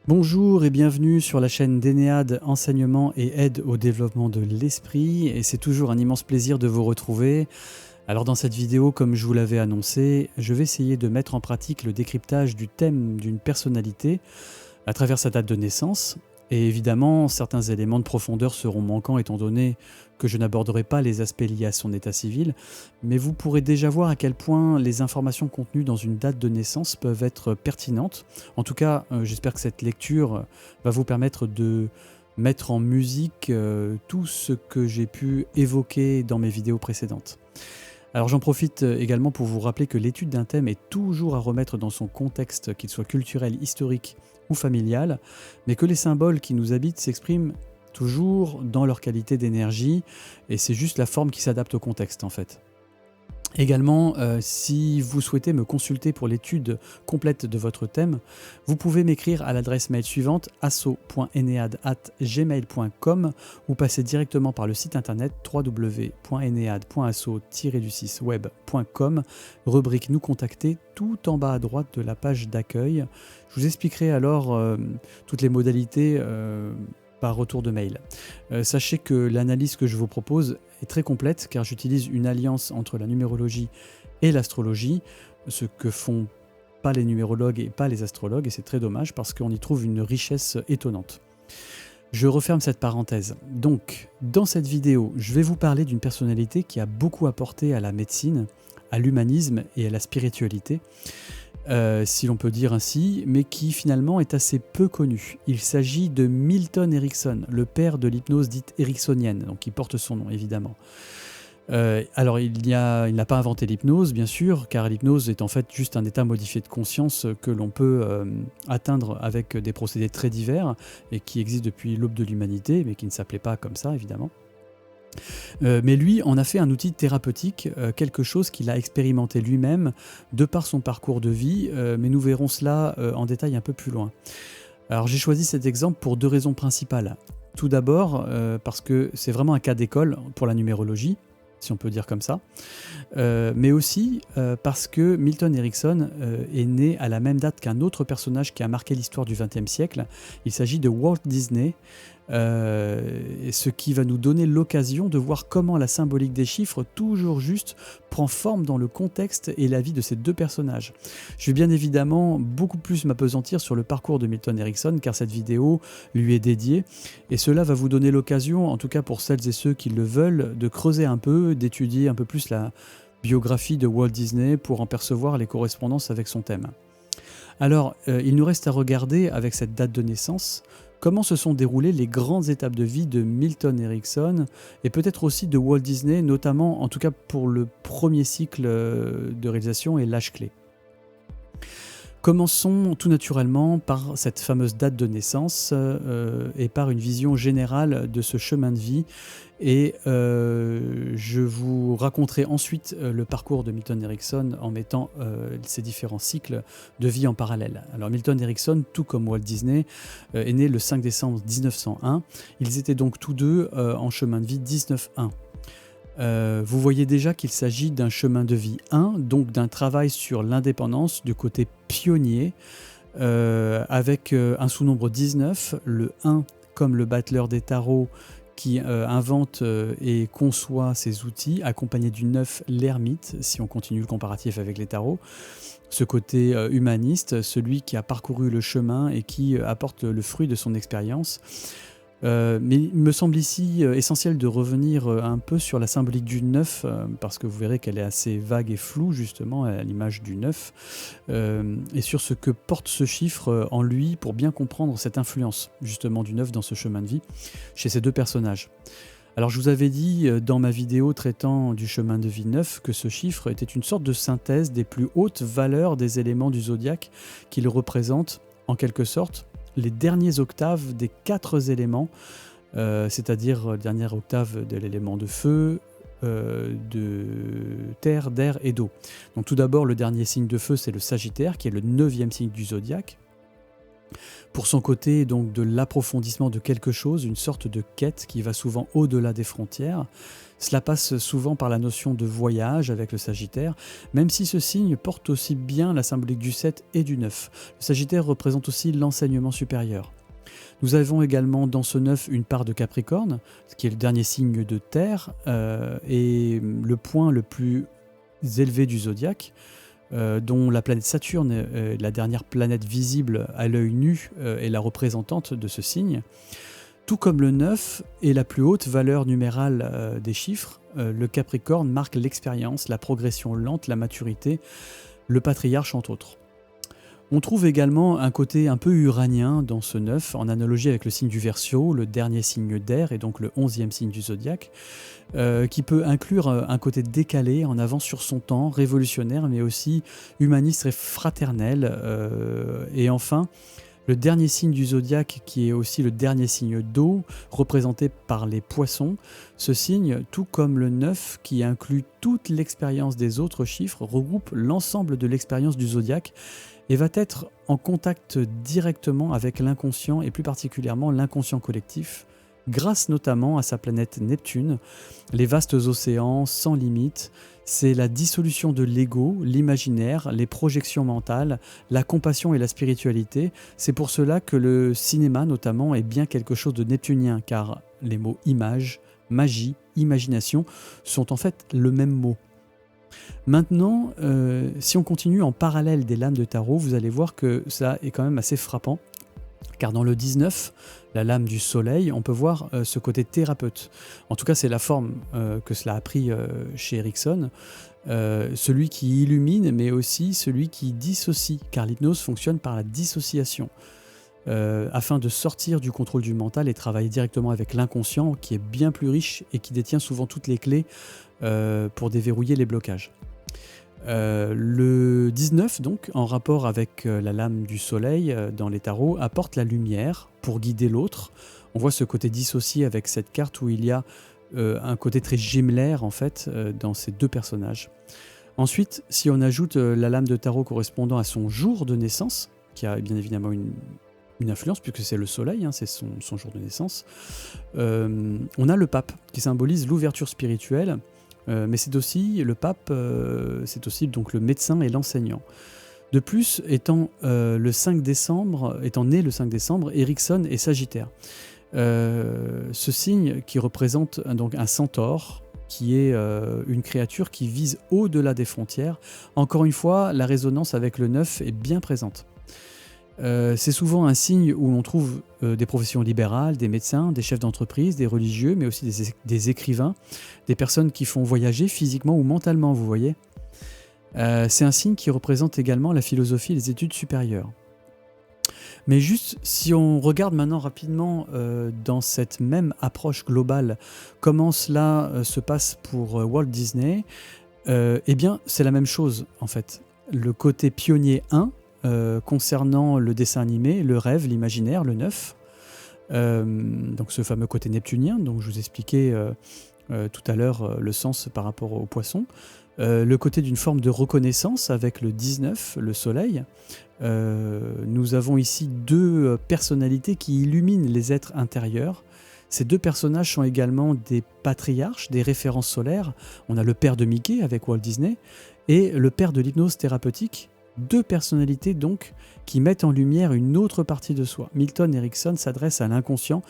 Bonjour et bienvenue sur la chaîne d'Enéade, enseignement et aide au développement de l'esprit. Et c'est toujours un immense plaisir de vous retrouver. Alors dans cette vidéo, comme je vous l'avais annoncé, je vais essayer de mettre en pratique le décryptage du thème d'une personnalité à travers sa date de naissance. Et évidemment, certains éléments de profondeur seront manquants étant donné que je n'aborderai pas les aspects liés à son état civil, mais vous pourrez déjà voir à quel point les informations contenues dans une date de naissance peuvent être pertinentes. En tout cas, j'espère que cette lecture va vous permettre de mettre en musique tout ce que j'ai pu évoquer dans mes vidéos précédentes. Alors j'en profite également pour vous rappeler que l'étude d'un thème est toujours à remettre dans son contexte, qu'il soit culturel, historique ou familial, mais que les symboles qui nous habitent s'expriment toujours dans leur qualité d'énergie, et c'est juste la forme qui s'adapte au contexte en fait. Également, si vous souhaitez me consulter pour l'étude complète de votre thème, vous pouvez m'écrire à l'adresse mail suivante asso.enead@gmail.com ou passer directement par le site internet www.enead.asso-web.com, rubrique Nous contacter, tout en bas à droite de la page d'accueil. Je vous expliquerai alors toutes les modalités par retour de mail. Sachez que l'analyse que je vous propose est très complète car j'utilise une alliance entre la numérologie et l'astrologie, ce que font pas les numérologues et pas les astrologues, et c'est très dommage parce qu'on y trouve une richesse étonnante. Je referme cette parenthèse. Donc, dans cette vidéo, je vais vous parler d'une personnalité qui a beaucoup apporté à la médecine, à l'humanisme et à la spiritualité, si l'on peut dire ainsi, mais qui finalement est assez peu connu. Il s'agit de Milton Erickson, le père de l'hypnose dite ericksonienne, donc qui porte son nom évidemment. Alors il n'a pas inventé l'hypnose bien sûr, car l'hypnose est en fait juste un état modifié de conscience que l'on peut atteindre avec des procédés très divers et qui existent depuis l'aube de l'humanité, mais qui ne s'appelait pas comme ça évidemment. Mais lui en a fait un outil thérapeutique, quelque chose qu'il a expérimenté lui-même de par son parcours de vie, mais nous verrons cela en détail un peu plus loin. Alors j'ai choisi cet exemple pour deux raisons principales. Tout d'abord parce que c'est vraiment un cas d'école pour la numérologie, si on peut dire comme ça, mais aussi parce que Milton Erickson est né à la même date qu'un autre personnage qui a marqué l'histoire du XXe siècle. Il s'agit de Walt Disney, ce qui va nous donner l'occasion de voir comment la symbolique des chiffres, toujours juste, prend forme dans le contexte et la vie de ces deux personnages. Je vais bien évidemment beaucoup plus m'appesantir sur le parcours de Milton Erickson, car cette vidéo lui est dédiée, et cela va vous donner l'occasion, en tout cas pour celles et ceux qui le veulent, de creuser un peu, d'étudier un peu plus la biographie de Walt Disney pour en percevoir les correspondances avec son thème. Alors, il nous reste à regarder, avec cette date de naissance, comment se sont déroulées les grandes étapes de vie de Milton Erickson et peut-être aussi de Walt Disney, notamment en tout cas pour le premier cycle de réalisation et l'âge clé. Commençons tout naturellement par cette fameuse date de naissance et par une vision générale de ce chemin de vie, et je vous raconterai ensuite le parcours de Milton Erickson en mettant ces différents cycles de vie en parallèle. Alors Milton Erickson, tout comme Walt Disney, est né le 5 décembre 1901. Ils étaient donc tous deux en chemin de vie 19-1. Vous voyez déjà qu'il s'agit d'un chemin de vie 1, donc d'un travail sur l'indépendance du côté pionnier, avec un sous-nombre 19, le 1 comme le battleur des tarots qui invente et conçoit ses outils, accompagné du 9, l'ermite, si on continue le comparatif avec les tarots. Ce côté humaniste, celui qui a parcouru le chemin et qui apporte le fruit de son expérience. Mais il me semble ici essentiel de revenir un peu sur la symbolique du 9, parce que vous verrez qu'elle est assez vague et floue justement à l'image du 9, et sur ce que porte ce chiffre en lui pour bien comprendre cette influence justement du 9 dans ce chemin de vie chez ces deux personnages. Alors je vous avais dit dans ma vidéo traitant du chemin de vie 9 que ce chiffre était une sorte de synthèse des plus hautes valeurs des éléments du zodiaque qu'il représente en quelque sorte les derniers octaves des 4 éléments, c'est-à-dire la dernière octave de l'élément de feu, de terre, d'air et d'eau. Donc tout d'abord, le dernier signe de feu, c'est le Sagittaire, qui est le 9e signe du zodiaque. Pour son côté, donc, de l'approfondissement de quelque chose, une sorte de quête qui va souvent au-delà des frontières. Cela passe souvent par la notion de voyage avec le Sagittaire, même si ce signe porte aussi bien la symbolique du 7 et du 9. Le Sagittaire représente aussi l'enseignement supérieur. Nous avons également dans ce 9 une part de Capricorne, ce qui est le dernier signe de Terre, et le point le plus élevé du zodiaque, dont la planète Saturne, la dernière planète visible à l'œil nu, est la représentante de ce signe. Tout comme le 9 est la plus haute valeur numérale des chiffres, le Capricorne marque l'expérience, la progression lente, la maturité, le patriarche entre autres. On trouve également un côté un peu uranien dans ce 9, en analogie avec le signe du Verseau, le dernier signe d'air et donc le 11e signe du zodiaque, qui peut inclure un côté décalé, en avance sur son temps, révolutionnaire, mais aussi humaniste et fraternel. Et enfin, le dernier signe du zodiaque, qui est aussi le dernier signe d'eau, représenté par les poissons. Ce signe, tout comme le 9, qui inclut toute l'expérience des autres chiffres, regroupe l'ensemble de l'expérience du zodiaque et va être en contact directement avec l'inconscient et plus particulièrement l'inconscient collectif, grâce notamment à sa planète Neptune, les vastes océans sans limite. C'est la dissolution de l'ego, l'imaginaire, les projections mentales, la compassion et la spiritualité. C'est pour cela que le cinéma notamment est bien quelque chose de neptunien, car les mots image, magie, imagination sont en fait le même mot. Maintenant, si on continue en parallèle des lames de tarot, vous allez voir que ça est quand même assez frappant, car dans le 19, la lame du soleil, on peut voir ce côté thérapeute. En tout cas, c'est la forme que cela a pris chez Erickson, celui qui illumine, mais aussi celui qui dissocie, car l'hypnose fonctionne par la dissociation. Afin de sortir du contrôle du mental et travailler directement avec l'inconscient, qui est bien plus riche et qui détient souvent toutes les clés pour déverrouiller les blocages. Le 19, donc, en rapport avec la lame du soleil dans les tarots, apporte la lumière pour guider l'autre. On voit ce côté dissocié avec cette carte où il y a un côté très gimelaire en fait dans ces deux personnages. Ensuite, si on ajoute la lame de tarot correspondant à son jour de naissance, qui a bien évidemment une influence puisque c'est le soleil, hein, c'est son jour de naissance, on a le pape qui symbolise l'ouverture spirituelle. Mais c'est aussi le pape, c'est aussi donc le médecin et l'enseignant. De plus, étant né le 5 décembre, Erickson est Sagittaire. Ce signe qui représente donc un centaure, qui est une créature qui vise au-delà des frontières. Encore une fois, la résonance avec le 9 est bien présente. C'est souvent un signe où l'on trouve des professions libérales, des médecins, des chefs d'entreprise, des religieux, mais aussi des écrivains, des personnes qui font voyager physiquement ou mentalement, vous voyez. C'est un signe qui représente également la philosophie et les études supérieures. Mais juste, si on regarde maintenant rapidement dans cette même approche globale, comment cela se passe pour Walt Disney, eh bien, c'est la même chose, en fait. Le côté pionnier 1, concernant le dessin animé, le rêve, l'imaginaire, le 9, donc ce fameux côté neptunien dont je vous expliquais tout à l'heure le sens par rapport au poisson, le côté d'une forme de reconnaissance avec le 19, le soleil. Nous avons ici deux personnalités qui illuminent les êtres intérieurs. Ces deux personnages sont également des patriarches, des références solaires. On a le père de Mickey avec Walt Disney et le père de l'hypnose thérapeutique. Deux personnalités donc qui mettent en lumière une autre partie de soi. Milton Erickson s'adresse à l'inconscient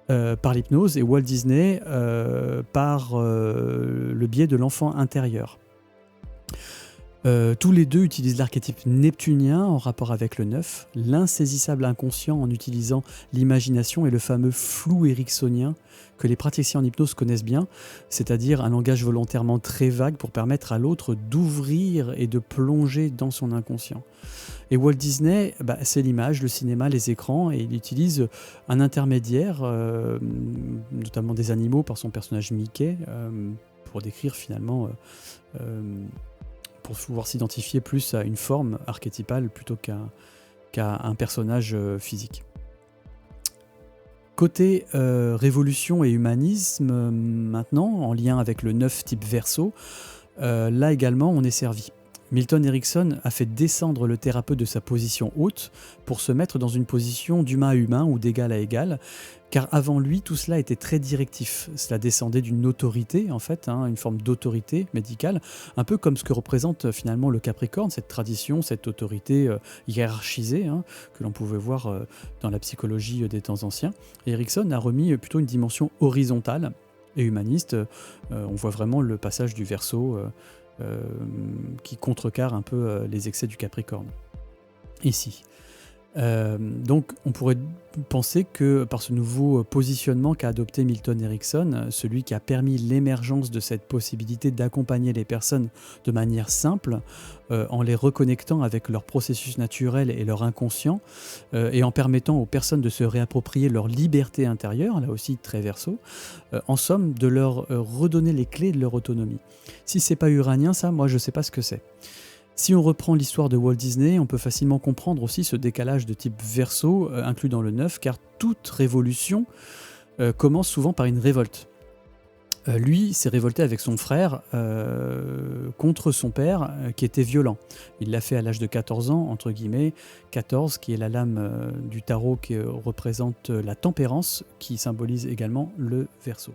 par l'hypnose et Walt Disney par le biais de l'enfant intérieur. Tous les deux utilisent l'archétype neptunien en rapport avec le 9, l'insaisissable inconscient en utilisant l'imagination et le fameux flou ericksonien que les praticiens en hypnose connaissent bien, c'est-à-dire un langage volontairement très vague pour permettre à l'autre d'ouvrir et de plonger dans son inconscient. Et Walt Disney, c'est l'image, le cinéma, les écrans, et il utilise un intermédiaire, notamment des animaux par son personnage Mickey, pour décrire finalement... pour pouvoir s'identifier plus à une forme archétypale plutôt qu'à un personnage physique. Côté révolution et humanisme, maintenant, en lien avec le 9 type Verseau, là également on est servi. Milton Erickson a fait descendre le thérapeute de sa position haute pour se mettre dans une position d'humain à humain ou d'égal à égal, car avant lui, tout cela était très directif. Cela descendait d'une autorité, en fait, une forme d'autorité médicale, un peu comme ce que représente finalement le Capricorne, cette tradition, cette autorité hiérarchisée que l'on pouvait voir dans la psychologie des temps anciens. Et Erickson a remis plutôt une dimension horizontale et humaniste. On voit vraiment le passage du Verseau qui contrecarre un peu les excès du Capricorne. Ici. Donc on pourrait penser que par ce nouveau positionnement qu'a adopté Milton Erickson, celui qui a permis l'émergence de cette possibilité d'accompagner les personnes de manière simple, en les reconnectant avec leur processus naturel et leur inconscient, et en permettant aux personnes de se réapproprier leur liberté intérieure, là aussi très Verseau, en somme de leur redonner les clés de leur autonomie. Si c'est pas uranien ça, moi je sais pas ce que c'est. Si on reprend l'histoire de Walt Disney, on peut facilement comprendre aussi ce décalage de type Verseau inclus dans le 9, car toute révolution commence souvent par une révolte. Lui s'est révolté avec son frère contre son père qui était violent. Il l'a fait à l'âge de 14 ans, entre guillemets, 14 qui est la lame du tarot qui représente la tempérance, qui symbolise également le Verseau.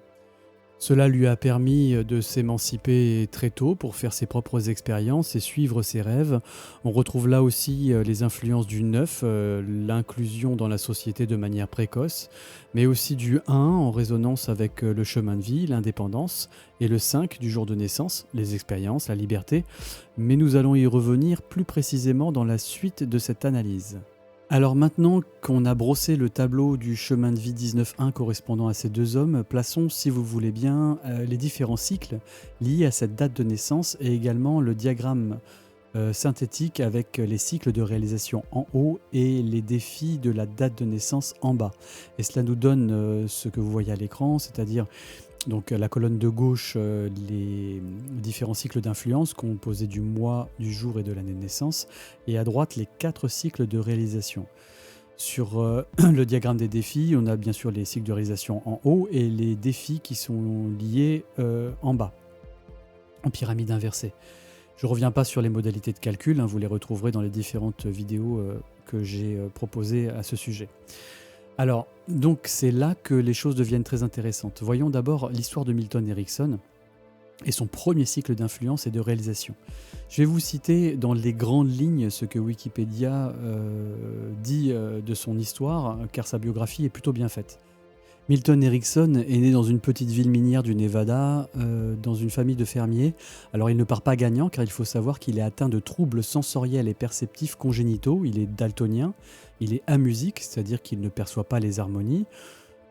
Cela lui a permis de s'émanciper très tôt pour faire ses propres expériences et suivre ses rêves. On retrouve là aussi les influences du 9, l'inclusion dans la société de manière précoce, mais aussi du 1 en résonance avec le chemin de vie, l'indépendance, et le 5 du jour de naissance, les expériences, la liberté. Mais nous allons y revenir plus précisément dans la suite de cette analyse. Alors maintenant qu'on a brossé le tableau du chemin de vie 19.1 correspondant à ces deux hommes, plaçons, si vous voulez bien, les différents cycles liés à cette date de naissance et également le diagramme synthétique avec les cycles de réalisation en haut et les défis de la date de naissance en bas. Et cela nous donne ce que vous voyez à l'écran, c'est-à-dire donc la colonne de gauche, les différents cycles d'influence composés du mois, du jour et de l'année de naissance, et à droite les 4 cycles de réalisation. Sur le diagramme des défis, on a bien sûr les cycles de réalisation en haut et les défis qui sont liés en bas, en pyramide inversée. Je ne reviens pas sur les modalités de calcul, vous les retrouverez dans les différentes vidéos que j'ai proposées à ce sujet. Alors, donc c'est là que les choses deviennent très intéressantes. Voyons d'abord l'histoire de Milton Erickson et son premier cycle d'influence et de réalisation. Je vais vous citer dans les grandes lignes ce que Wikipédia dit de son histoire, car sa biographie est plutôt bien faite. Milton Erickson est né dans une petite ville minière du Nevada, dans une famille de fermiers. Alors il ne part pas gagnant, car il faut savoir qu'il est atteint de troubles sensoriels et perceptifs congénitaux. Il est daltonien, il est amusique, c'est-à-dire qu'il ne perçoit pas les harmonies.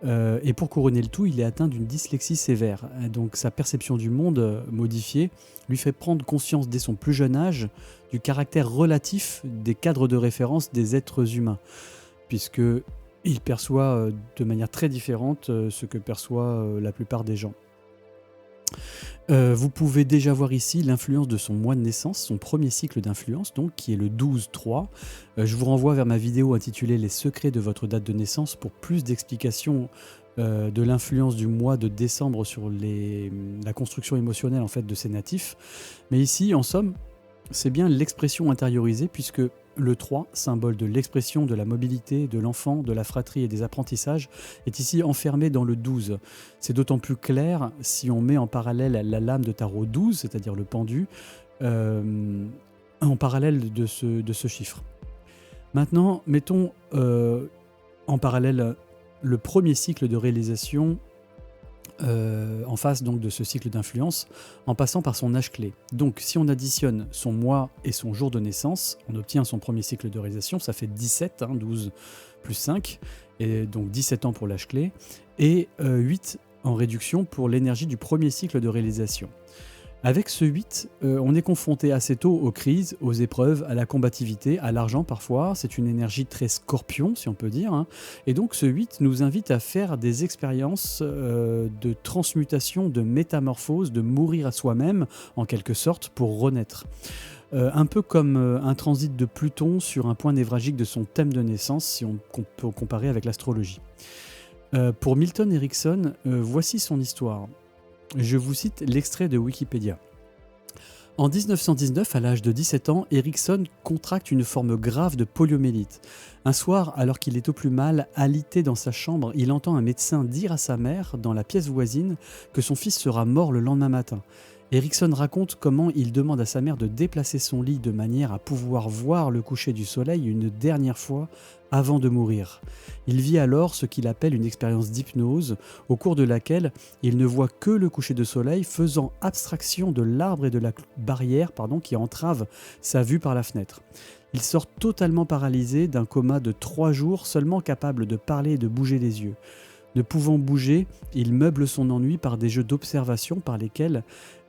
Et pour couronner le tout, il est atteint d'une dyslexie sévère. Donc sa perception du monde modifiée lui fait prendre conscience dès son plus jeune âge du caractère relatif des cadres de référence des êtres humains, puisque il perçoit de manière très différente ce que perçoit la plupart des gens. Vous pouvez déjà voir ici l'influence de son mois de naissance, son premier cycle d'influence, donc qui est le 12-3. Je vous renvoie vers ma vidéo intitulée « Les secrets de votre date de naissance » pour plus d'explications de l'influence du mois de décembre sur la construction émotionnelle en fait, de ces natifs. Mais ici, en somme, c'est bien l'expression intériorisée, puisque le 3, symbole de l'expression, de la mobilité, de l'enfant, de la fratrie et des apprentissages, est ici enfermé dans le 12. C'est d'autant plus clair si on met en parallèle la lame de tarot 12, c'est-à-dire le pendu, en parallèle de ce chiffre. Maintenant, mettons en parallèle le premier cycle de réalisation en face donc de ce cycle d'influence, en passant par son âge clé. Donc si on additionne son mois et son jour de naissance, on obtient son premier cycle de réalisation, ça fait 17, 12 plus 5, et donc 17 ans pour l'âge clé, et 8 en réduction pour l'énergie du premier cycle de réalisation. Avec ce 8, on est confronté assez tôt aux crises, aux épreuves, à la combativité, à l'argent parfois. C'est une énergie très scorpion, si on peut dire. Et donc ce 8 nous invite à faire des expériences de transmutation, de métamorphose, de mourir à soi-même, en quelque sorte, pour renaître. Un peu comme un transit de Pluton sur un point névralgique de son thème de naissance, si on peut comparer avec l'astrologie. Pour Milton Erickson, voici son histoire. Je vous cite l'extrait de Wikipédia. En 1919, à l'âge de 17 ans, Erickson contracte une forme grave de poliomyélite. Un soir, alors qu'il est au plus mal, alité dans sa chambre, il entend un médecin dire à sa mère, dans la pièce voisine, que son fils sera mort le lendemain matin. Erickson raconte comment il demande à sa mère de déplacer son lit de manière à pouvoir voir le coucher du soleil une dernière fois avant de mourir. Il vit alors ce qu'il appelle une expérience d'hypnose, au cours de laquelle il ne voit que le coucher de soleil, faisant abstraction de l'arbre et de la barrière qui entrave sa vue par la fenêtre. Il sort totalement paralysé d'un coma de 3 jours, seulement capable de parler et de bouger les yeux. Ne pouvant bouger, il meuble son ennui par des jeux d'observation par lesquels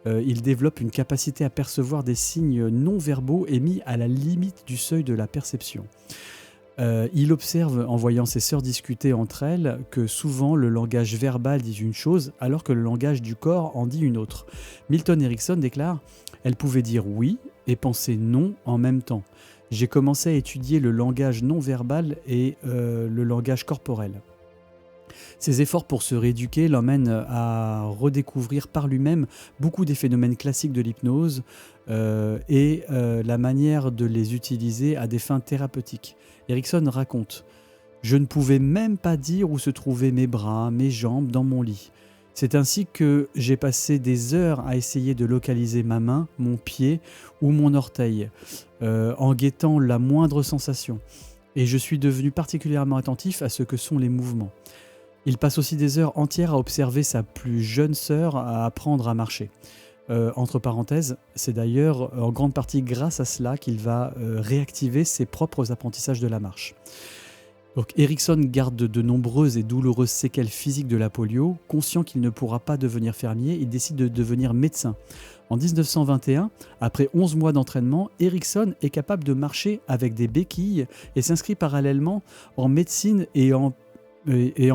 il développe une capacité à percevoir des signes non-verbaux émis à la limite du seuil de la perception. Il observe, en voyant ses sœurs discuter entre elles, que souvent le langage verbal dit une chose alors que le langage du corps en dit une autre. Milton Erickson déclare « Elle pouvait dire oui et penser non en même temps. J'ai commencé à étudier le langage non-verbal et le langage corporel. » Ses efforts pour se rééduquer l'emmènent à redécouvrir par lui-même beaucoup des phénomènes classiques de l'hypnose et la manière de les utiliser à des fins thérapeutiques. Erickson raconte « Je ne pouvais même pas dire où se trouvaient mes bras, mes jambes dans mon lit. C'est ainsi que j'ai passé des heures à essayer de localiser ma main, mon pied ou mon orteil, en guettant la moindre sensation. Et je suis devenu particulièrement attentif à ce que sont les mouvements. » Il passe aussi des heures entières à observer sa plus jeune sœur à apprendre à marcher. Entre parenthèses, c'est d'ailleurs en grande partie grâce à cela qu'il va réactiver ses propres apprentissages de la marche. Donc, Erickson garde de nombreuses et douloureuses séquelles physiques de la polio. Conscient qu'il ne pourra pas devenir fermier, il décide de devenir médecin. En 1921, après 11 mois d'entraînement, Erickson est capable de marcher avec des béquilles et s'inscrit parallèlement en médecine et en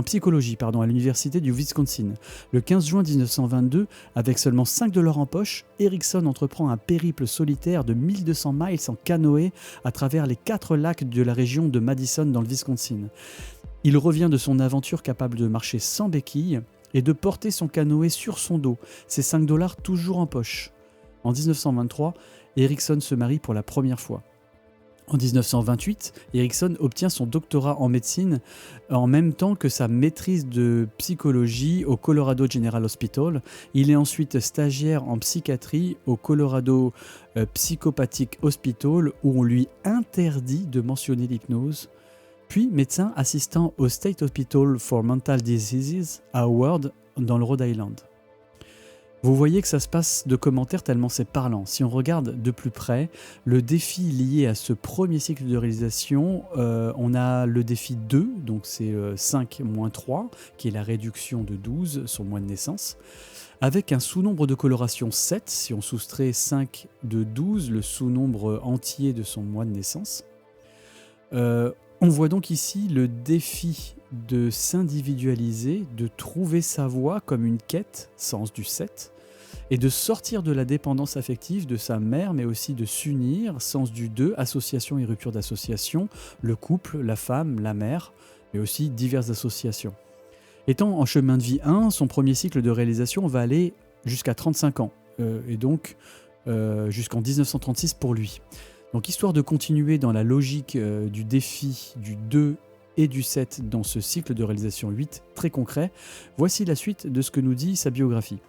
psychologie à l'université du Wisconsin. Le 15 juin 1922, avec seulement $5 en poche, Erickson entreprend un périple solitaire de 1200 miles en canoë à travers les 4 lacs de la région de Madison dans le Wisconsin. Il revient de son aventure capable de marcher sans béquille et de porter son canoë sur son dos, ses $5 toujours en poche. En 1923, Erickson se marie pour la première fois. En 1928, Erickson obtient son doctorat en médecine en même temps que sa maîtrise de psychologie au Colorado General Hospital. Il est ensuite stagiaire en psychiatrie au Colorado Psychopathic Hospital où on lui interdit de mentionner l'hypnose. Puis médecin assistant au State Hospital for Mental Diseases à Howard dans le Rhode Island. Vous voyez que ça se passe de commentaires tellement c'est parlant. Si on regarde de plus près, le défi lié à ce premier cycle de réalisation, on a le défi 2, donc c'est 5 moins 3, qui est la réduction de 12 sur mois de naissance, avec un sous-nombre de coloration 7, si on soustrait 5 de 12, le sous-nombre entier de son mois de naissance. On voit donc ici le défi de s'individualiser, de trouver sa voie comme une quête, sens du 7, et de sortir de la dépendance affective de sa mère, mais aussi de s'unir, sens du 2, association et rupture d'association, le couple, la femme, la mère, mais aussi diverses associations. Étant en chemin de vie 1, son premier cycle de réalisation va aller jusqu'à 35 ans, et donc jusqu'en 1936 pour lui. Donc, histoire de continuer dans la logique du défi du 2 et du 7 dans ce cycle de réalisation 8 très concret, voici la suite de ce que nous dit sa biographie.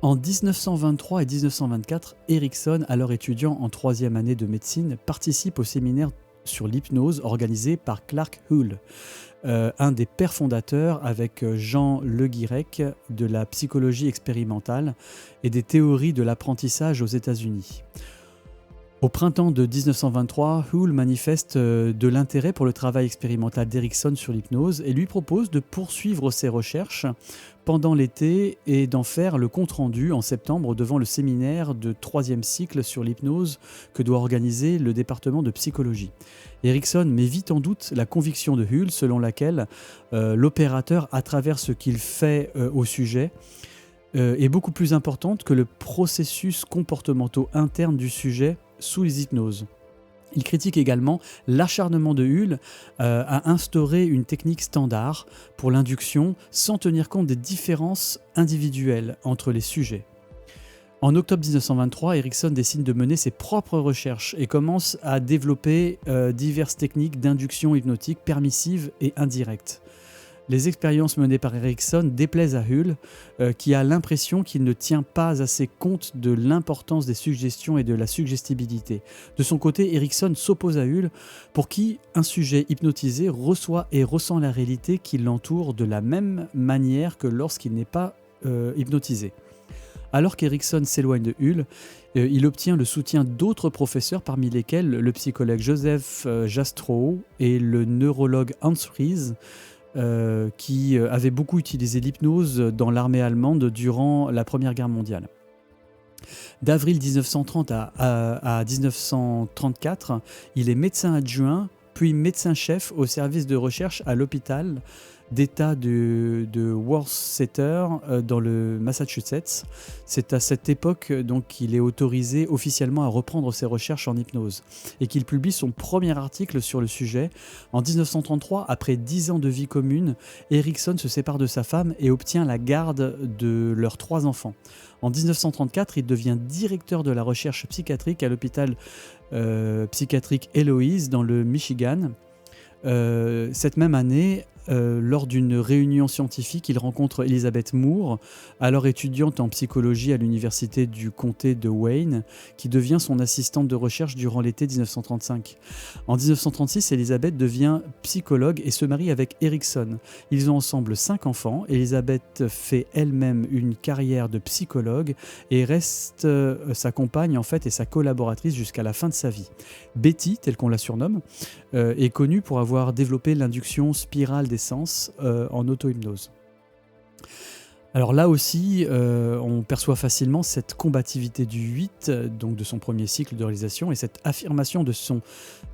En 1923 et 1924, Erickson, alors étudiant en 3e année de médecine, participe au séminaire sur l'hypnose organisé par Clark Hull, un des pères fondateurs avec Jean Le Guirec de la psychologie expérimentale et des théories de l'apprentissage aux États-Unis. Au printemps de 1923, Hull manifeste de l'intérêt pour le travail expérimental d'Erickson sur l'hypnose et lui propose de poursuivre ses recherches pendant l'été et d'en faire le compte-rendu en septembre devant le séminaire de 3e cycle sur l'hypnose que doit organiser le département de psychologie. Erickson met vite en doute la conviction de Hull selon laquelle l'opérateur, à travers ce qu'il fait au sujet, est beaucoup plus importante que le processus comportementaux interne du sujet sous les hypnoses. Il critique également l'acharnement de Hull à instaurer une technique standard pour l'induction sans tenir compte des différences individuelles entre les sujets. En octobre 1923, Erickson décide de mener ses propres recherches et commence à développer diverses techniques d'induction hypnotique permissive et indirecte. Les expériences menées par Erickson déplaisent à Hull, qui a l'impression qu'il ne tient pas assez compte de l'importance des suggestions et de la suggestibilité. De son côté, Erickson s'oppose à Hull, pour qui un sujet hypnotisé reçoit et ressent la réalité qui l'entoure de la même manière que lorsqu'il n'est pas hypnotisé. Alors qu'Erickson s'éloigne de Hull, il obtient le soutien d'autres professeurs, parmi lesquels le psychologue Joseph Jastrow et le neurologue Hans Fries, qui avait beaucoup utilisé l'hypnose dans l'armée allemande durant la Première Guerre mondiale. D'avril 1930 à 1934, il est médecin adjoint, puis médecin-chef au service de recherche à l'hôpital d'État de Worcester dans le Massachusetts. C'est à cette époque qu'il est autorisé officiellement à reprendre ses recherches en hypnose et qu'il publie son premier article sur le sujet. En 1933, après 10 ans de vie commune, Erickson se sépare de sa femme et obtient la garde de leurs 3 enfants. En 1934, il devient directeur de la recherche psychiatrique à l'hôpital psychiatrique Eloise dans le Michigan. Cette même année, lors d'une réunion scientifique, il rencontre Elizabeth Moore, alors étudiante en psychologie à l'université du comté de Wayne, qui devient son assistante de recherche durant l'été 1935. En 1936, Elizabeth devient psychologue et se marie avec Erickson. Ils ont ensemble 5 enfants. Elizabeth fait elle-même une carrière de psychologue et reste sa compagne en fait et sa collaboratrice jusqu'à la fin de sa vie. Betty, telle qu'on la surnomme, est connue pour avoir développé l'induction spirale des sens en auto-hypnose. Alors là aussi, on perçoit facilement cette combativité du 8, donc de son premier cycle de réalisation, et cette affirmation de son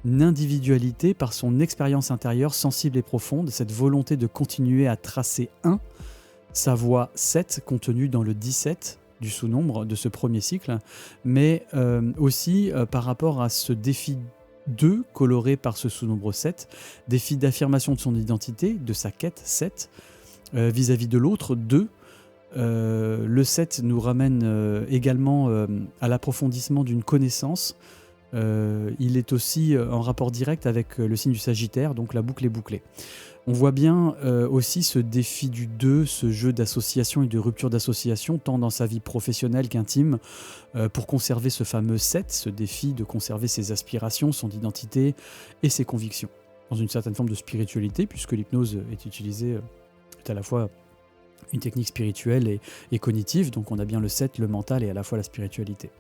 individualité par son expérience intérieure sensible et profonde, cette volonté de continuer à tracer sa voie 7 contenue dans le 17 du sous-nombre de ce premier cycle, mais aussi par rapport à ce défi 2 coloré par ce sous-nombre 7, défi d'affirmation de son identité, de sa quête 7, vis-à-vis de l'autre 2. Le 7 nous ramène également à l'approfondissement d'une connaissance. Il est aussi en rapport direct avec le signe du Sagittaire, donc la boucle est bouclée. On voit bien aussi ce défi du 2, ce jeu d'association et de rupture d'association, tant dans sa vie professionnelle qu'intime, pour conserver ce fameux 7, ce défi de conserver ses aspirations, son identité et ses convictions, dans une certaine forme de spiritualité, puisque l'hypnose est utilisée, est à la fois une technique spirituelle et cognitive, donc on a bien le 7, le mental et à la fois la spiritualité.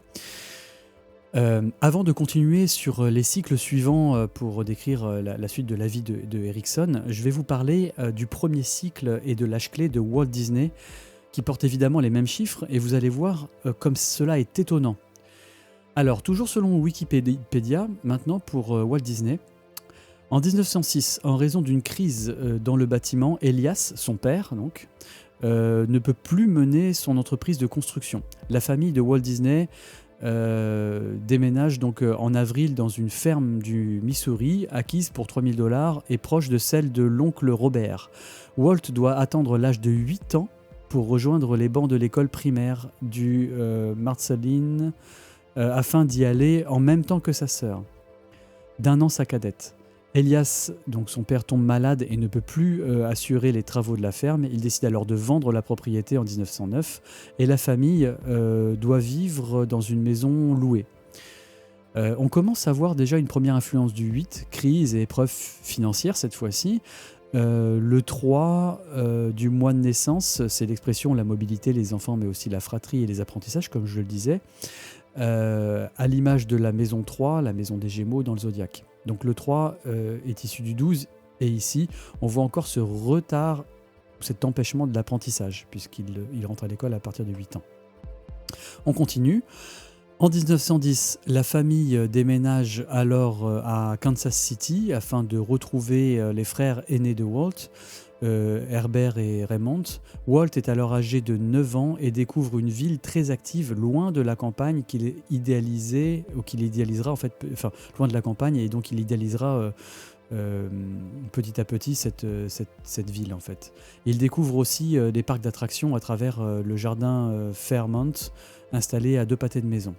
Avant de continuer sur les cycles suivants pour décrire la suite de la vie de Erickson, je vais vous parler du premier cycle et de l'âge clé de Walt Disney, qui porte évidemment les mêmes chiffres, et vous allez voir comme cela est étonnant. Alors, toujours selon Wikipédia, maintenant pour Walt Disney, en 1906, en raison d'une crise dans le bâtiment, Elias, son père, donc, ne peut plus mener son entreprise de construction. La famille de Walt Disney déménage donc en avril dans une ferme du Missouri acquise pour $3000 et proche de celle de l'oncle Robert. Walt doit attendre l'âge de 8 ans pour rejoindre les bancs de l'école primaire du Marceline afin d'y aller en même temps que sa sœur. D'1 an sa cadette. Elias, donc son père, tombe malade et ne peut plus assurer les travaux de la ferme. Il décide alors de vendre la propriété en 1909 et la famille doit vivre dans une maison louée. On commence à voir déjà une première influence du 8, crise et épreuves financières cette fois-ci. Le 3 du mois de naissance, c'est l'expression la mobilité, les enfants, mais aussi la fratrie et les apprentissages, comme je le disais, à l'image de la maison 3, la maison des Gémeaux dans le zodiaque. Donc le 3 est issu du 12, et ici, on voit encore ce retard, cet empêchement de l'apprentissage, puisqu'il rentre à l'école à partir de 8 ans. On continue. En 1910, la famille déménage alors à Kansas City afin de retrouver les frères aînés de Walt, Herbert et Raymond. Walt est alors âgé de 9 ans et découvre une ville très active loin de la campagne qu'il idéalisera en fait, enfin loin de la campagne, et donc il idéalisera petit à petit cette ville en fait. Il découvre aussi des parcs d'attractions à travers le jardin Fairmont installé à 2 pâtés de maison.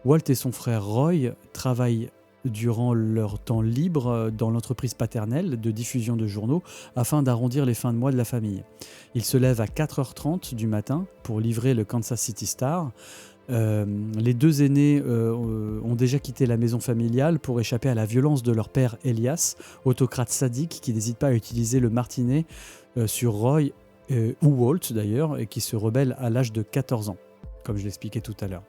Walt et son frère Roy travaillent durant leur temps libre dans l'entreprise paternelle de diffusion de journaux afin d'arrondir les fins de mois de la famille. Ils se lèvent à 4h30 du matin pour livrer le Kansas City Star. Les 2 aînés ont déjà quitté la maison familiale pour échapper à la violence de leur père Elias, autocrate sadique qui n'hésite pas à utiliser le martinet sur Roy ou Walt d'ailleurs, et qui se rebelle à l'âge de 14 ans, comme je l'expliquais tout à l'heure.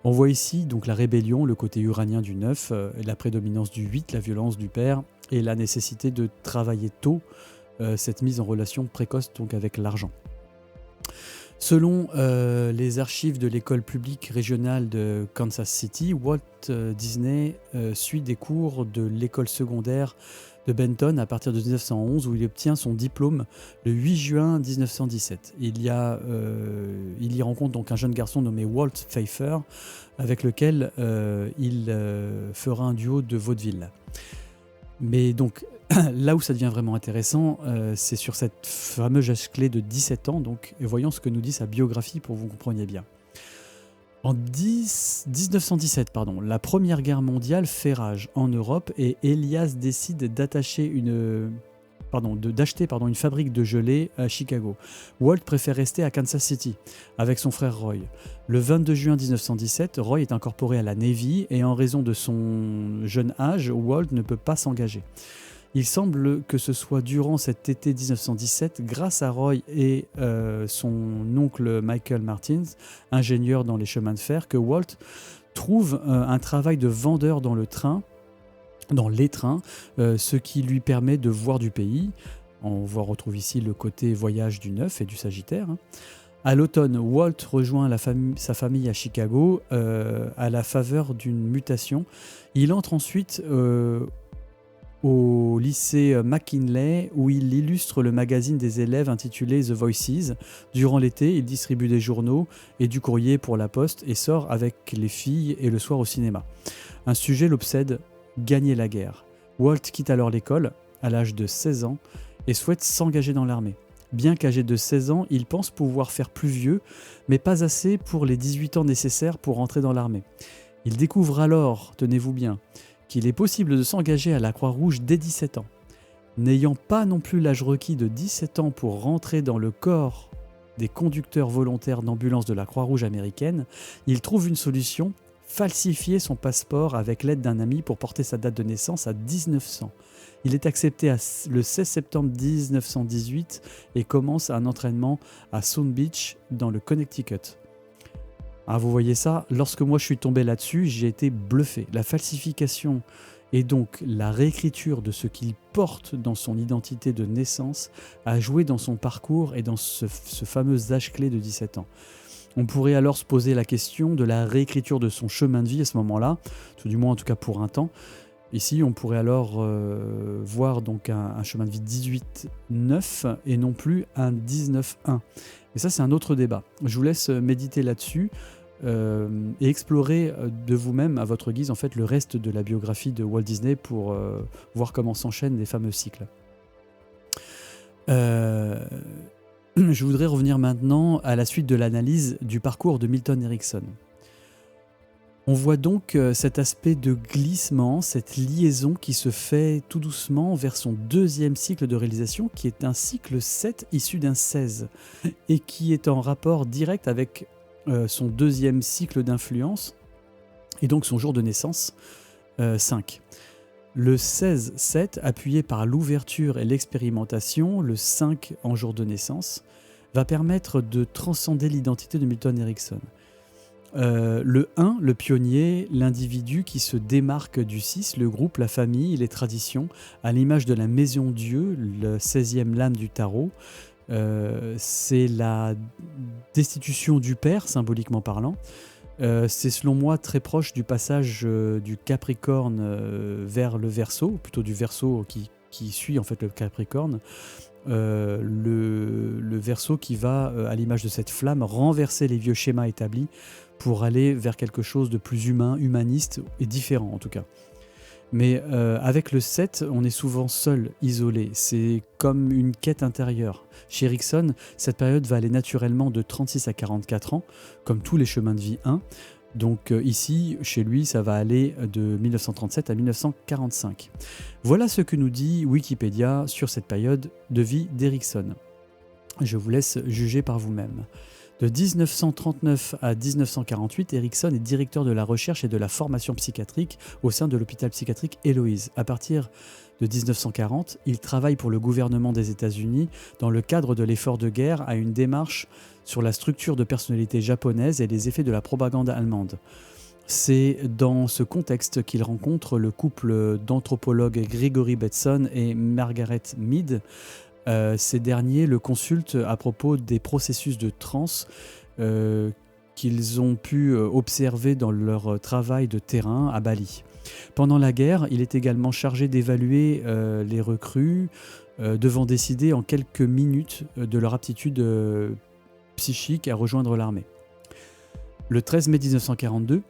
On voit ici donc la rébellion, le côté uranien du 9, la prédominance du 8, la violence du père et la nécessité de travailler tôt, cette mise en relation précoce donc avec l'argent. Selon les archives de l'école publique régionale de Kansas City, Walt Disney suit des cours de l'école secondaire de Benton à partir de 1911 où il obtient son diplôme le 8 juin 1917. Il y rencontre donc un jeune garçon nommé Walt Pfeiffer avec lequel il fera un duo de vaudeville. Mais donc là où ça devient vraiment intéressant, c'est sur cette fameuse âge clé de 17 ans, donc, et voyons ce que nous dit sa biographie pour que vous compreniez bien. En 1917, la Première Guerre mondiale fait rage en Europe et Elias décide d'acheter une fabrique de gelée à Chicago. Walt préfère rester à Kansas City avec son frère Roy. Le 22 juin 1917, Roy est incorporé à la Navy et en raison de son jeune âge, Walt ne peut pas s'engager. Il semble que ce soit durant cet été 1917, grâce à Roy et son oncle Michael Martins, ingénieur dans les chemins de fer, que Walt trouve un travail de vendeur dans les trains, ce qui lui permet de voir du pays. On retrouve ici le côté voyage du 9 et du Sagittaire. À l'automne, Walt rejoint sa famille à Chicago à la faveur d'une mutation. Il entre ensuite au lycée McKinley où il illustre le magazine des élèves intitulé The Voices. Durant l'été, il distribue des journaux et du courrier pour la poste et sort avec les filles et le soir au cinéma. Un sujet l'obsède, gagner la guerre. Walt quitte alors l'école à l'âge de 16 ans et souhaite s'engager dans l'armée. Bien qu'âgé de 16 ans, il pense pouvoir faire plus vieux, mais pas assez pour les 18 ans nécessaires pour entrer dans l'armée. Il découvre alors, tenez-vous bien, qu'il est possible de s'engager à la Croix-Rouge dès 17 ans. N'ayant pas non plus l'âge requis de 17 ans pour rentrer dans le corps des conducteurs volontaires d'ambulance de la Croix-Rouge américaine, il trouve une solution, falsifier son passeport avec l'aide d'un ami pour porter sa date de naissance à 1900. Il est accepté le 16 septembre 1918 et commence un entraînement à Sound Beach dans le Connecticut. Ah, vous voyez ça, lorsque moi je suis tombé là-dessus, j'ai été bluffé. La falsification et donc la réécriture de ce qu'il porte dans son identité de naissance a joué dans son parcours et dans ce fameux âge clé de 17 ans. On pourrait alors se poser la question de la réécriture de son chemin de vie à ce moment-là, du moins en tout cas pour un temps. Ici, on pourrait alors voir donc un chemin de vie 18-9 et non plus un 19-1. Et ça, c'est un autre débat. Je vous laisse méditer là-dessus et explorer de vous-même, à votre guise, en fait, le reste de la biographie de Walt Disney pour voir comment s'enchaînent les fameux cycles. Je voudrais revenir maintenant à la suite de l'analyse du parcours de Milton Erickson. On voit donc cet aspect de glissement, cette liaison qui se fait tout doucement vers son deuxième cycle de réalisation, qui est un cycle 7 issu d'un 16, et qui est en rapport direct avec son deuxième cycle d'influence, et donc son jour de naissance, 5. Le 16-7, appuyé par l'ouverture et l'expérimentation, le 5 en jour de naissance, va permettre de transcender l'identité de Milton Erickson. Le 1, le pionnier, l'individu qui se démarque du 6, le groupe, la famille, les traditions, à l'image de la maison Dieu, le 16e lame du tarot, c'est la destitution du père, symboliquement parlant. C'est selon moi très proche du passage du Capricorne vers le Verseau, plutôt du Verseau qui suit en fait le Capricorne. Le Verseau qui va, à l'image de cette flamme, renverser les vieux schémas établis pour aller vers quelque chose de plus humain, humaniste et différent en tout cas. Mais avec le 7, on est souvent seul, isolé. C'est comme une quête intérieure. Chez Erikson, cette période va aller naturellement de 36 à 44 ans, comme tous les chemins de vie 1. Donc ici, chez lui, ça va aller de 1937 à 1945. Voilà ce que nous dit Wikipédia sur cette période de vie d'Erikson. Je vous laisse juger par vous-même. De 1939 à 1948, Erikson est directeur de la recherche et de la formation psychiatrique au sein de l'hôpital psychiatrique Héloïse. À partir de 1940, il travaille pour le gouvernement des États-Unis dans le cadre de l'effort de guerre à une démarche sur la structure de personnalité japonaise et les effets de la propagande allemande. C'est dans ce contexte qu'il rencontre le couple d'anthropologues Gregory Bateson et Margaret Mead. Ces derniers le consultent à propos des processus de transe qu'ils ont pu observer dans leur travail de terrain à Bali. Pendant la guerre, il est également chargé d'évaluer les recrues, devant décider en quelques minutes de leur aptitude psychique à rejoindre l'armée. Le 13 mai 1942,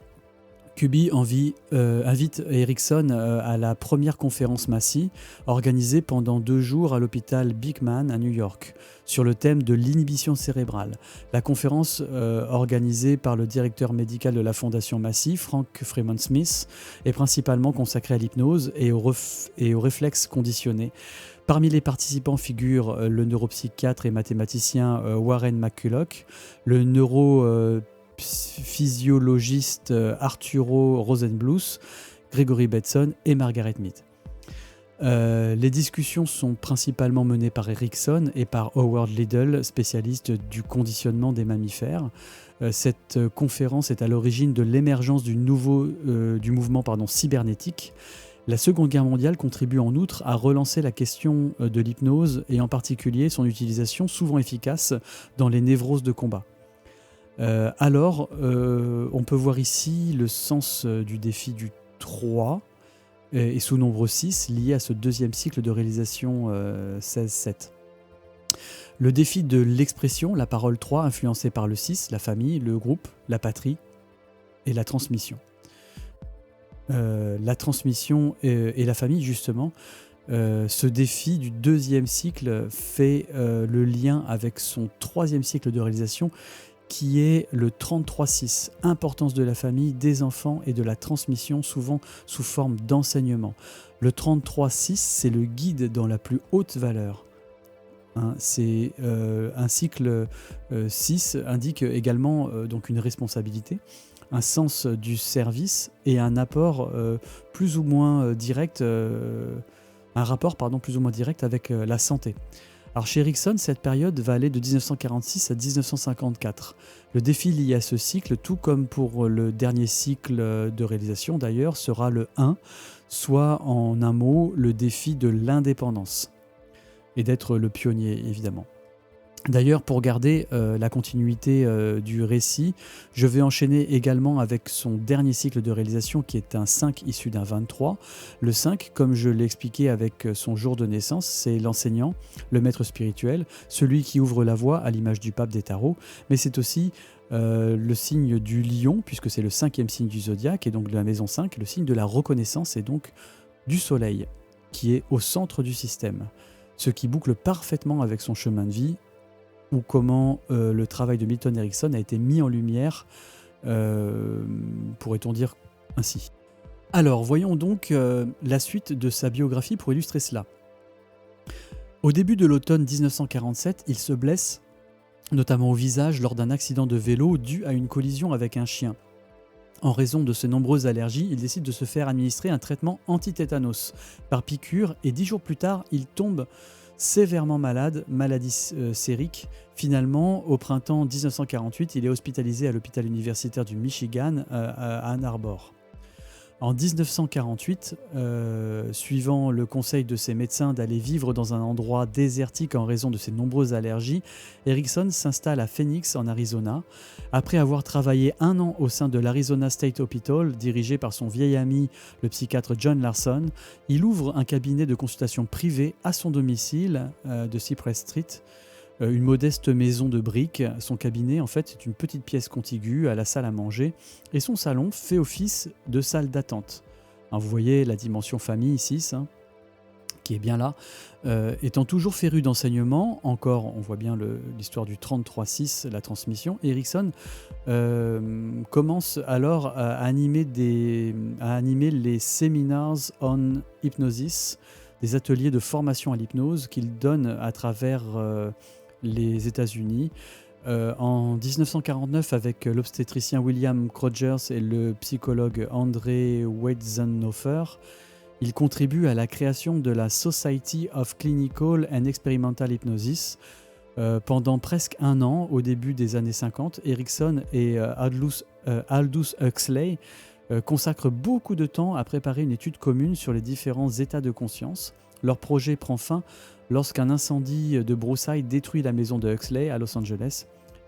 Kubi invite Erikson à la première conférence Massy, organisée pendant 2 jours à l'hôpital Beekman à New York, sur le thème de l'inhibition cérébrale. La conférence, organisée par le directeur médical de la Fondation Massy, Frank Freeman Smith, est principalement consacrée à l'hypnose et aux réflexes conditionnés. Parmi les participants figurent le neuropsychiatre et mathématicien Warren McCulloch, le physiologiste Arturo Rosenbluth, Gregory Bateson et Margaret Mead. Les discussions sont principalement menées par Erikson et par Howard Liddell, spécialiste du conditionnement des mammifères. Cette conférence est à l'origine de l'émergence du mouvement cybernétique. La Seconde Guerre mondiale contribue en outre à relancer la question de l'hypnose et en particulier son utilisation souvent efficace dans les névroses de combat. On peut voir ici le sens du défi du 3 et sous nombre 6 lié à ce deuxième cycle de réalisation 16-7. Le défi de l'expression, la parole 3, influencé par le 6, la famille, le groupe, la patrie et la transmission. La transmission et la famille, justement, ce défi du deuxième cycle fait le lien avec son troisième cycle de réalisation qui est le 33-6, importance de la famille, des enfants et de la transmission, souvent sous forme d'enseignement. Le 33-6, c'est le guide dans la plus haute valeur. C'est un cycle 6 indique également donc une responsabilité, un sens du service et un apport plus ou moins direct, un rapport plus ou moins direct avec la santé. Alors chez Erikson, cette période va aller de 1946 à 1954. Le défi lié à ce cycle, tout comme pour le dernier cycle de réalisation d'ailleurs, sera le 1, soit en un mot, le défi de l'indépendance. Et d'être le pionnier, évidemment. D'ailleurs, pour garder la continuité du récit, je vais enchaîner également avec son dernier cycle de réalisation qui est un 5 issu d'un 23. Le 5, comme je l'ai expliqué avec son jour de naissance, c'est l'enseignant, le maître spirituel, celui qui ouvre la voie à l'image du pape des tarots, mais c'est aussi le signe du lion, puisque c'est le 5e signe du zodiaque, et donc de la maison 5, le signe de la reconnaissance et donc du soleil, qui est au centre du système, ce qui boucle parfaitement avec son chemin de vie, ou comment le travail de Milton Erickson a été mis en lumière, pourrait-on dire ainsi. Alors, voyons donc la suite de sa biographie pour illustrer cela. Au début de l'automne 1947, il se blesse, notamment au visage, lors d'un accident de vélo dû à une collision avec un chien. En raison de ses nombreuses allergies, il décide de se faire administrer un traitement anti-tétanos par piqûre et 10 jours plus tard, il tombe sévèrement malade, maladie sérique. Finalement, au printemps 1948, il est hospitalisé à l'hôpital universitaire du Michigan à Ann Arbor. En 1948, suivant le conseil de ses médecins d'aller vivre dans un endroit désertique en raison de ses nombreuses allergies, Erikson s'installe à Phoenix en Arizona. Après avoir travaillé 1 an au sein de l'Arizona State Hospital, dirigé par son vieil ami, le psychiatre John Larson, il ouvre un cabinet de consultation privé à son domicile de Cypress Street, une modeste maison de briques. Son cabinet, en fait, est une petite pièce contiguë à la salle à manger et son salon fait office de salle d'attente. Hein, vous voyez la dimension famille ici, ça, qui est bien là. Étant toujours féru d'enseignement, encore on voit bien l'histoire du 33-6, la transmission, Erickson commence alors à animer les seminars on hypnosis, des ateliers de formation à l'hypnose qu'il donne à travers les États-Unis. En 1949, avec l'obstétricien William Rogers et le psychologue André Weizenhofer, il contribue à la création de la Society of Clinical and Experimental Hypnosis. Pendant presque un an, au début des années 50, Erickson et Aldous Huxley consacrent beaucoup de temps à préparer une étude commune sur les différents états de conscience. Leur projet prend fin lorsqu'un incendie de broussailles détruit la maison de Huxley à Los Angeles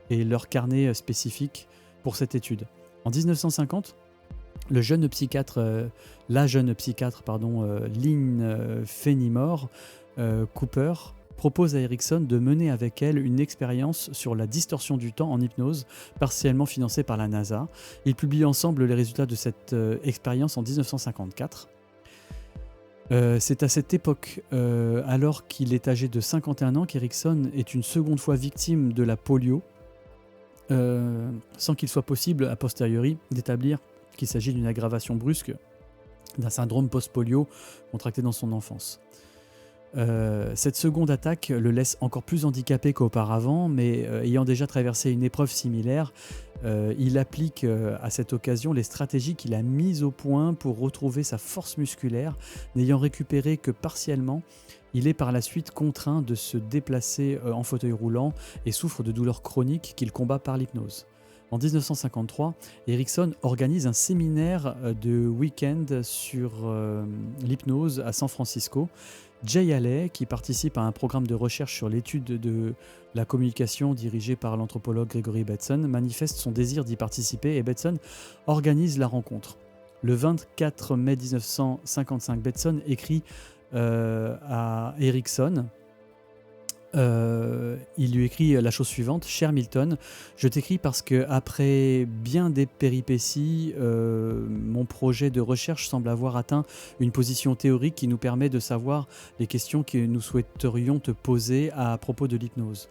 et leur carnet spécifique pour cette étude. En 1950, la jeune psychiatre, Lynn Fenimore Cooper propose à Erickson de mener avec elle une expérience sur la distorsion du temps en hypnose, partiellement financée par la NASA. Ils publient ensemble les résultats de cette expérience en 1954. C'est à cette époque, alors qu'il est âgé de 51 ans, qu'Erickson est une seconde fois victime de la polio, sans qu'il soit possible, a posteriori, d'établir qu'il s'agit d'une aggravation brusque d'un syndrome post-polio contracté dans son enfance. Cette seconde attaque le laisse encore plus handicapé qu'auparavant, mais ayant déjà traversé une épreuve similaire, il applique à cette occasion les stratégies qu'il a mises au point pour retrouver sa force musculaire. N'ayant récupéré que partiellement, il est par la suite contraint de se déplacer en fauteuil roulant et souffre de douleurs chroniques qu'il combat par l'hypnose. En 1953, Erickson organise un séminaire de week-end sur l'hypnose à San Francisco. Jay Haley, qui participe à un programme de recherche sur l'étude de la communication dirigé par l'anthropologue Gregory Bateson, manifeste son désir d'y participer et Bateson organise la rencontre. Le 24 mai 1955, Bateson écrit à Erickson. Il lui écrit la chose suivante: Cher Milton, je t'écris parce que après bien des péripéties, mon projet de recherche semble avoir atteint une position théorique qui nous permet de savoir les questions que nous souhaiterions te poser à propos de l'hypnose.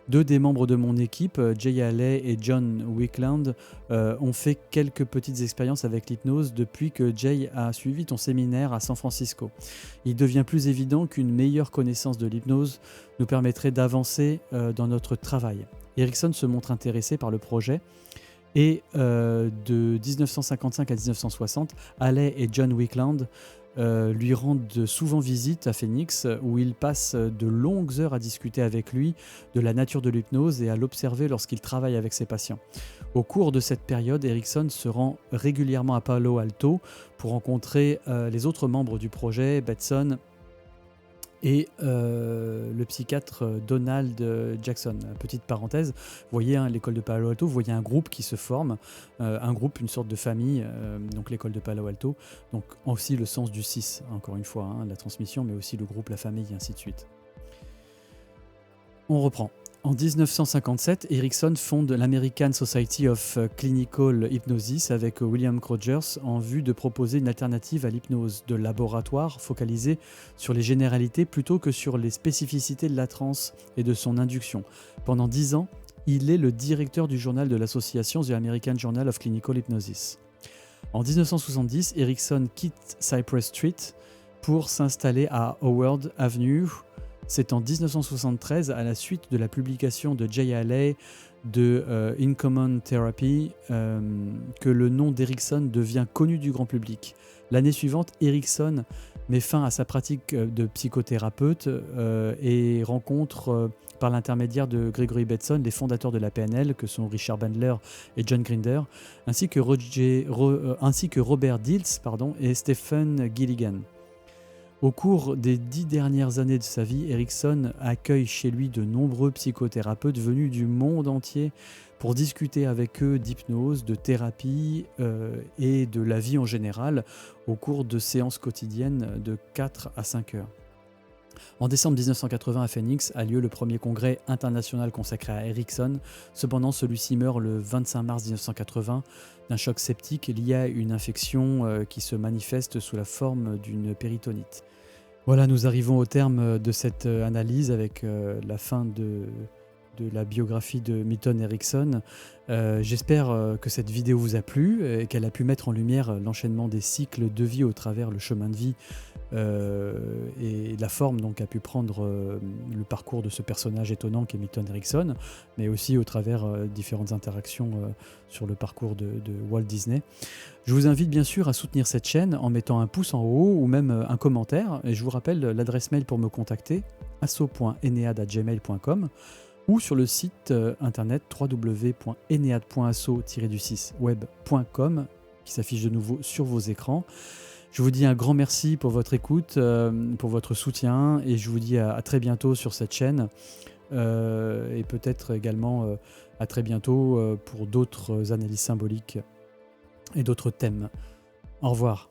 Deux des membres de mon équipe, Jay Haley et John Wickland, ont fait quelques petites expériences avec l'hypnose depuis que Jay a suivi ton séminaire à San Francisco. Il devient plus évident qu'une meilleure connaissance de l'hypnose nous permettrait d'avancer dans notre travail. Erickson se montre intéressé par le projet et de 1955 à 1960, Haley et John Wickland lui rendent souvent visite à Phoenix, où il passe de longues heures à discuter avec lui de la nature de l'hypnose et à l'observer lorsqu'il travaille avec ses patients. Au cours de cette période, Erickson se rend régulièrement à Palo Alto pour rencontrer les autres membres du projet, Bateson et le psychiatre Donald Jackson. Petite parenthèse, vous voyez l'école de Palo Alto, vous voyez un groupe qui se forme, une sorte de famille, donc l'école de Palo Alto, donc aussi le sens du 6, encore une fois, la transmission, mais aussi le groupe, la famille, et ainsi de suite. On reprend. En 1957, Erickson fonde l'American Society of Clinical Hypnosis avec William Rogers en vue de proposer une alternative à l'hypnose de laboratoire focalisée sur les généralités plutôt que sur les spécificités de la transe et de son induction. Pendant 10 ans, il est le directeur du journal de l'association The American Journal of Clinical Hypnosis. En 1970, Erickson quitte Cypress Street pour s'installer à Howard Avenue. C'est en 1973, à la suite de la publication de Jay Haley de In Common Therapy, que le nom d'Erickson devient connu du grand public. L'année suivante, Erickson met fin à sa pratique de psychothérapeute et rencontre, par l'intermédiaire de Gregory Bateson, les fondateurs de la PNL, que sont Richard Bandler et John Grinder, ainsi que Robert Dilts et Stephen Gilligan. Au cours des 10 dernières années de sa vie, Erickson accueille chez lui de nombreux psychothérapeutes venus du monde entier pour discuter avec eux d'hypnose, de thérapie et de la vie en général au cours de séances quotidiennes de 4 à 5 heures. En décembre 1980 à Phoenix a lieu le premier congrès international consacré à Ericsson. Cependant, celui-ci meurt le 25 mars 1980 d'un choc septique lié à une infection qui se manifeste sous la forme d'une péritonite. Voilà, nous arrivons au terme de cette analyse avec la fin de la biographie de Milton Erickson. J'espère que cette vidéo vous a plu et qu'elle a pu mettre en lumière l'enchaînement des cycles de vie au travers le chemin de vie et la forme donc qu'a pu prendre le parcours de ce personnage étonnant qu'est Milton Erickson, mais aussi au travers différentes interactions sur le parcours de Walt Disney. Je vous invite bien sûr à soutenir cette chaîne en mettant un pouce en haut ou même un commentaire, et je vous rappelle l'adresse mail pour me contacter, asso.enead@gmail.com, ou sur le site internet www.enead.asso-web.com qui s'affiche de nouveau sur vos écrans. Je vous dis un grand merci pour votre écoute, pour votre soutien, et je vous dis à très bientôt sur cette chaîne, et peut-être également à très bientôt pour d'autres analyses symboliques et d'autres thèmes. Au revoir.